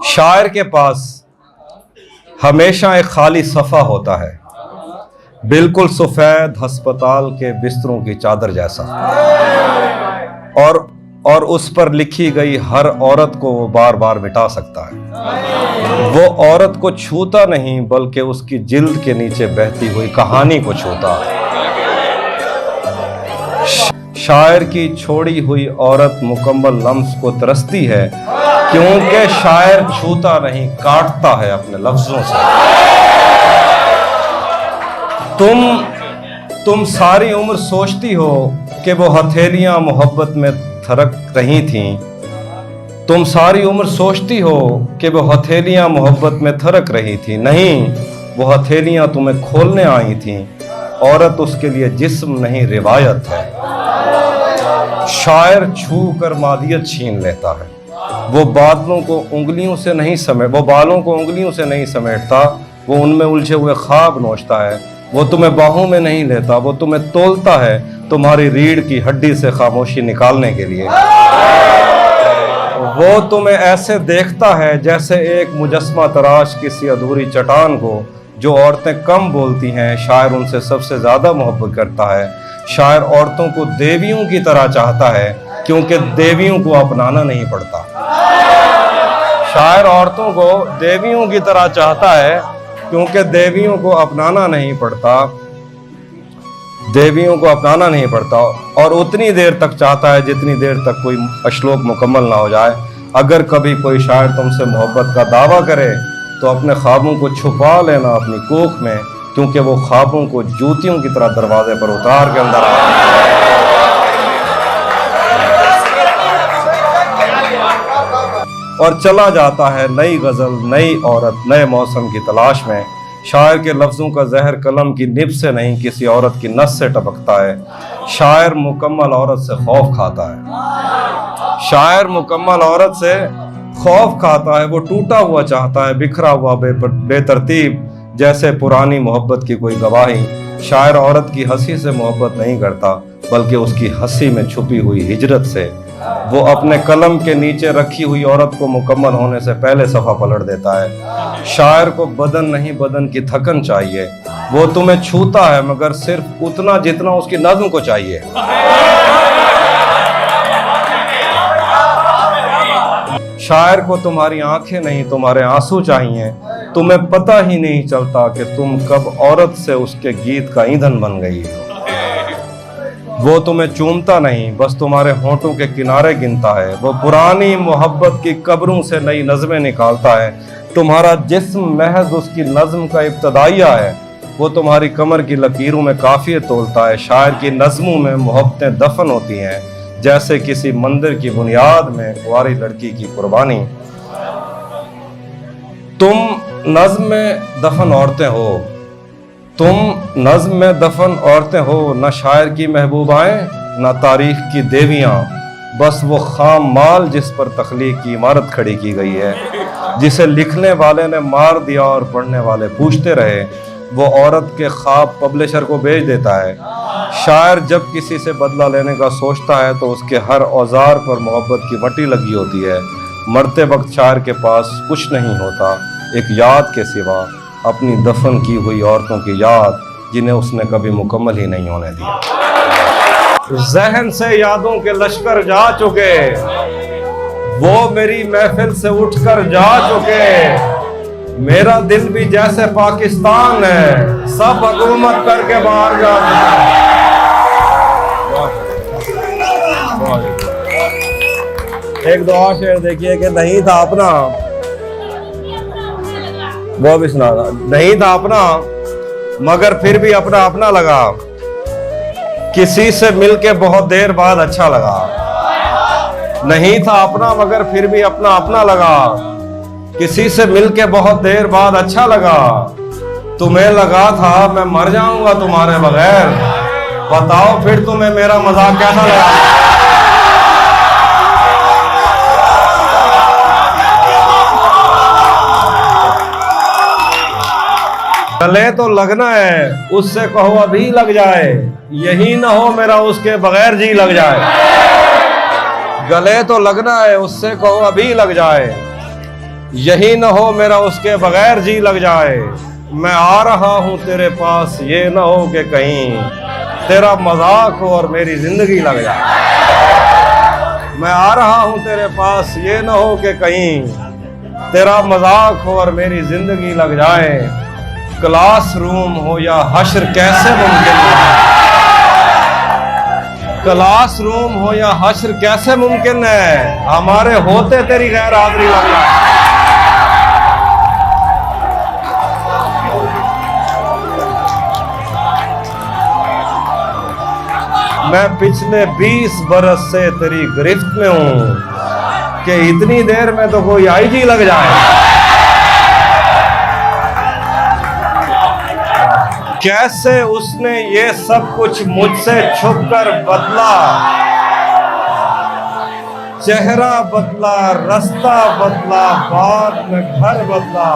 शायर के पास हमेशा एक खाली सफ़ा होता है, बिल्कुल सफ़ेद अस्पताल के बिस्तरों की चादर जैसा, और उस पर लिखी गई हर औरत को वो बार बार मिटा सकता है। वो औरत को छूता नहीं बल्कि उसकी जिल्द के नीचे बहती हुई कहानी को छूता है। शायर की छोड़ी हुई औरत मुकम्मल लम्स को तरसती है, क्योंकि शायर छूता नहीं, काटता है अपने लफ्जों से। तुम सारी उम्र सोचती हो कि वो हथेलियां मोहब्बत में थरक रही थीं। तुम सारी उम्र सोचती हो कि वो हथेलियां मोहब्बत में थरक रही थी। नहीं, वो हथेलियां तुम्हें खोलने आई थीं। औरत उसके लिए जिस्म नहीं, रिवायत है। शायर छू कर मादियत छीन लेता है। वो बालों को उंगलियों से नहीं समेटता, वो उनमें उलझे हुए ख्वाब नोचता है। वो तुम्हें बाहों में नहीं लेता, वो तुम्हें तोलता है तुम्हारी रीढ़ की हड्डी से खामोशी निकालने के लिए। वो तुम्हें ऐसे देखता है जैसे एक मुजस्मा तराश किसी अधूरी चट्टान को। जो औरतें कम बोलती हैं, शायर उनसे सबसे ज्यादा मोहब्बत करता है। शायर औरतों को देवियों की तरह चाहता है, क्योंकि देवियों को अपनाना नहीं पड़ता। शायर औरतों को देवियों की तरह चाहता है, क्योंकि देवियों को अपनाना नहीं पड़ता, और उतनी देर तक चाहता है जितनी देर तक कोई श्लोक मुकम्मल ना हो जाए। अगर कभी कोई शायर तुमसे मोहब्बत का दावा करे तो अपने ख्वाबों को छुपा लेना अपनी कोख में, क्योंकि वो ख्वाबों को जूतियों की तरह दरवाजे पर उतार के अंदर और चला जाता है नई गजल, नई औरत, नए मौसम की तलाश में। शायर के लफ्जों का जहर कलम की निब से नहीं, किसी औरत की नस से टपकता है। शायर मुकम्मल औरत से खौफ खाता है। वो टूटा हुआ चाहता है, बिखरा हुआ बेतरतीब, जैसे पुरानी मोहब्बत की कोई गवाही। शायर औरत की हंसी से मोहब्बत नहीं करता, बल्कि उसकी हंसी में छुपी हुई हिजरत से। वो अपने कलम के नीचे रखी हुई औरत को मुकम्मल होने से पहले सफ़ा पलट देता है। शायर को बदन नहीं, बदन की थकन चाहिए। वो तुम्हें छूता है, मगर सिर्फ उतना जितना उसकी नज़्म को चाहिए। शायर को तुम्हारी आंखें नहीं, तुम्हारे आंसू चाहिए। तुम्हें पता ही नहीं चलता कि तुम कब औरत से उसके गीत का ईंधन बन गई हो। वो तुम्हें चूमता नहीं, बस तुम्हारे होंठों के किनारे गिनता है। वो पुरानी मोहब्बत की कब्रों से नई नज़में निकालता है। तुम्हारा जिस्म महज उसकी नज़्म का इब्तदाइया है। वो तुम्हारी कमर की लकीरों में काफिये तोलता है। शायर की नज़मों में मोहब्बतें दफन होती हैं, जैसे किसी मंदिर की बुनियाद में कुंवारी लड़की की कुर्बानी। तुम नज़्म में दफन औरतें हो, न शायर की महबूबाएं, न तारीख की देवियां। बस वो खाम माल जिस पर तख्लीक की इमारत खड़ी की गई है, जिसे लिखने वाले ने मार दिया और पढ़ने वाले पूछते रहे। वो औरत के ख्वाब पब्लिशर को बेच देता है। शायर जब किसी से बदला लेने का सोचता है तो उसके हर औजार पर मोहब्बत की मट्टी लगी होती है। मरते वक्त शायर के पास कुछ नहीं होता, एक याद के सिवा, अपनी दफन की हुई औरतों की याद, जिन्हें उसने कभी मुकम्मल ही नहीं होने दिया। जहन से यादों के लश्कर जा चुके, वो मेरी महफिल से उठकर जा चुके। मेरा दिल भी जैसे पाकिस्तान है, सब हुकूमत करके बाहर जा चुके। एक दुआ शेर देखिए कि नहीं था अपना, वो भी सुना था। नहीं था अपना मगर फिर भी अपना अपना लगा, किसी से मिलके बहुत देर बाद अच्छा लगा। नहीं था अपना मगर फिर भी अपना अपना लगा, किसी से मिलके बहुत देर बाद अच्छा लगा। तुम्हें लगा था मैं मर जाऊंगा तुम्हारे बगैर, बताओ फिर तुम्हें मेरा मजाक कैसा लगा। गले तो लगना है, उससे कहो अभी लग जाए, यही ना हो मेरा उसके बगैर जी लग जाए। गले तो लगना है, उससे कहो अभी लग जाए, यही न हो मेरा उसके बगैर जी लग जाए। मैं आ रहा हूँ तेरे पास, ये न हो कि कहीं तेरा मजाक हो और मेरी जिंदगी लग जाए। मैं आ रहा हूँ तेरे पास, ये न हो कि कहीं तेरा मजाक हो और मेरी जिंदगी लग जाए। क्लासरूम हो या हश्र कैसे मुमकिन है, क्लासरूम हो या हश्र कैसे मुमकिन है, हमारे होते तेरी गैर हाजिरी लग जाए। मैं पिछले 20 बरस से तेरी गिरफ्त में हूं कि इतनी देर में तो कोई आईजी लग जाए। कैसे उसने ये सब कुछ मुझसे छुपकर बदला, चेहरा बदला, रास्ता बदला, बाद में घर बदला।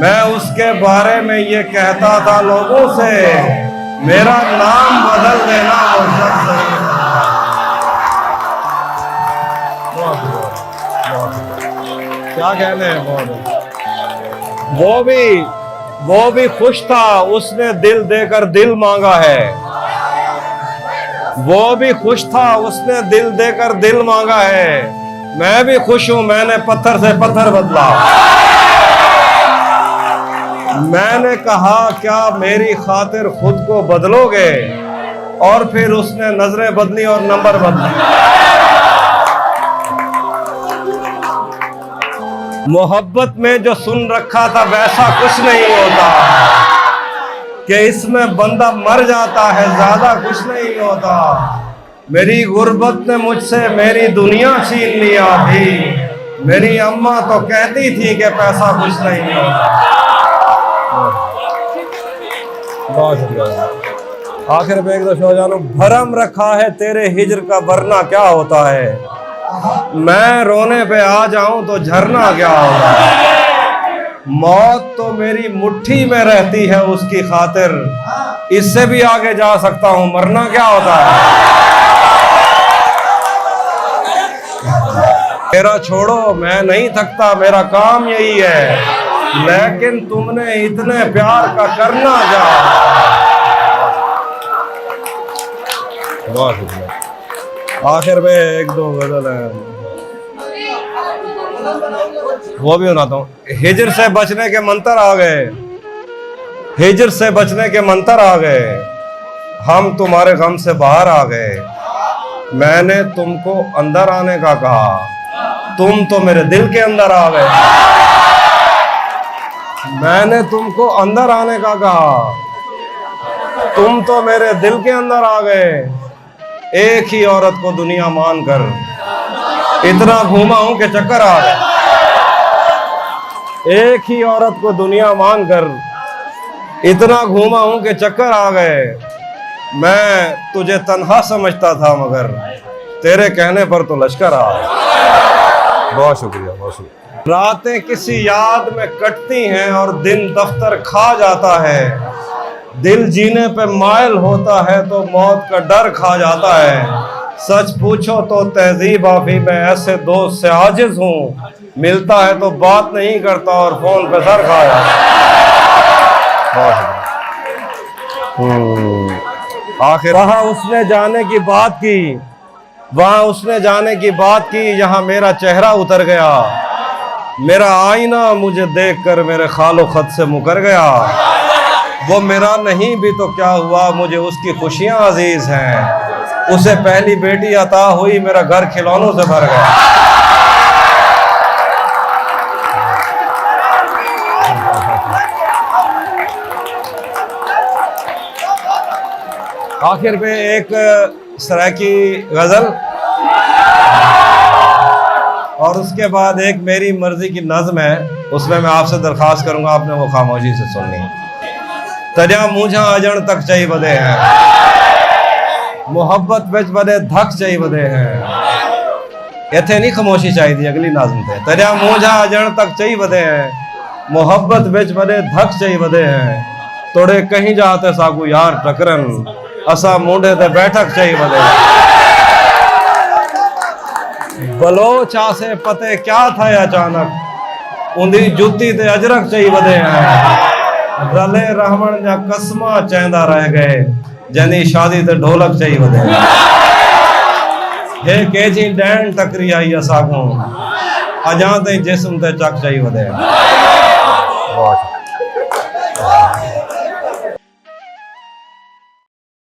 मैं उसके बारे में ये कहता था लोगों से, मेरा नाम बदल देना वो शख्स नहीं। क्या कहने हैं, बहुत वो भी खुश था, उसने दिल देकर दिल मांगा है। वो भी खुश था, उसने दिल देकर दिल मांगा है। मैं भी खुश हूं, मैंने पत्थर से पत्थर बदला। मैंने कहा क्या मेरी खातिर खुद को बदलोगे, और फिर उसने नजरें बदली और नंबर बदले। मोहब्बत में जो सुन रखा था वैसा कुछ नहीं होता, कि इसमें बंदा मर जाता है, ज्यादा कुछ नहीं होता। मेरी गुर्बत ने मुझसे मेरी दुनिया छीन लिया भी। मेरी अम्मा तो कहती थी कि पैसा कुछ नहीं होता। बहुत शुक्रिया। आखिर में एक दो शो जानू, भरम रखा है तेरे हिजर का वरना क्या होता है। मैं रोने पे आ जाऊं तो झरना क्या होता है। मौत तो मेरी मुट्ठी में रहती है उसकी खातिर, इससे भी आगे जा सकता हूं, मरना क्या होता है। मेरा छोड़ो, मैं नहीं थकता, मेरा काम यही है, लेकिन तुमने इतने प्यार का करना जा। आखिर में एक दो गजल है, वो भी सुनाता हूं। हिजर से बचने के मंत्र आ गए, हिजर से बचने के मंत्र आ गए, हम तुम्हारे गम से बाहर आ गए। मैंने तुमको अंदर आने का कहा, तुम तो मेरे दिल के अंदर आ गए। मैंने तुमको अंदर आने का कहा, तुम तो मेरे दिल के अंदर आ गए। एक ही औरत को दुनिया मानकर इतना घूमा हूं कि चक्कर आ गए। एक ही औरत को दुनिया मानकर इतना घूमा हूं कि चक्कर आ गए। मैं तुझे तन्हा समझता था मगर तेरे कहने पर तो लश्कर आ गए। बहुत शुक्रिया, बहुत शुक्रिया। रातें किसी याद में कटती हैं और दिन दफ्तर खा जाता है। दिल जीने पे मायल होता है तो मौत का डर खा जाता है। सच पूछो तो तहजीब आफी में ऐसे दोस्त से आजिज हूँ, मिलता है तो बात नहीं करता और फोन पे सर खा जाता। आखिर वहाँ उसने जाने की बात की, वहाँ उसने जाने की बात की, यहाँ मेरा चेहरा उतर गया। मेरा आईना मुझे देखकर मेरे खालो खत से मुकर गया। वो मेरा नहीं भी तो क्या हुआ, मुझे उसकी खुशियाँ अजीज हैं। उसे पहली बेटी अता हुई, मेरा घर खिलौनों से भर गया। आखिर में एक सराकी गजल और उसके बाद एक मेरी मर्जी की नज्म है, उसमें मैं आपसे दरख्वास्त करूंगा आपने वो खामोशी से सुननी। तजा मुझा अजण तक चाहिए बदे हैं, मोहब्बत बिच बदे धक चाहिए बदे हैं। इथे नहीं खामोशी चाहिए, अगली नज्म थे। तजा मुझा अजण तक चाहिए बदे हैं, मोहब्बत बिच बदे धक चाहिए बदे हैं। तोड़े कहीं जाते सागू यार टकरन, असा मुंडे ते बैठक चाहिए बदे हैं। बलोचा से पते क्या था अचानक, उंदी जुत्ती ते अजरक चई वधे हैं रले रहमन जा कसमा चैंदा रह गए जनी शादी ते ढोलक चई वधे हे केजी डैन टकरी आई असां को अजां ते जिस्म ते चक चई वधे।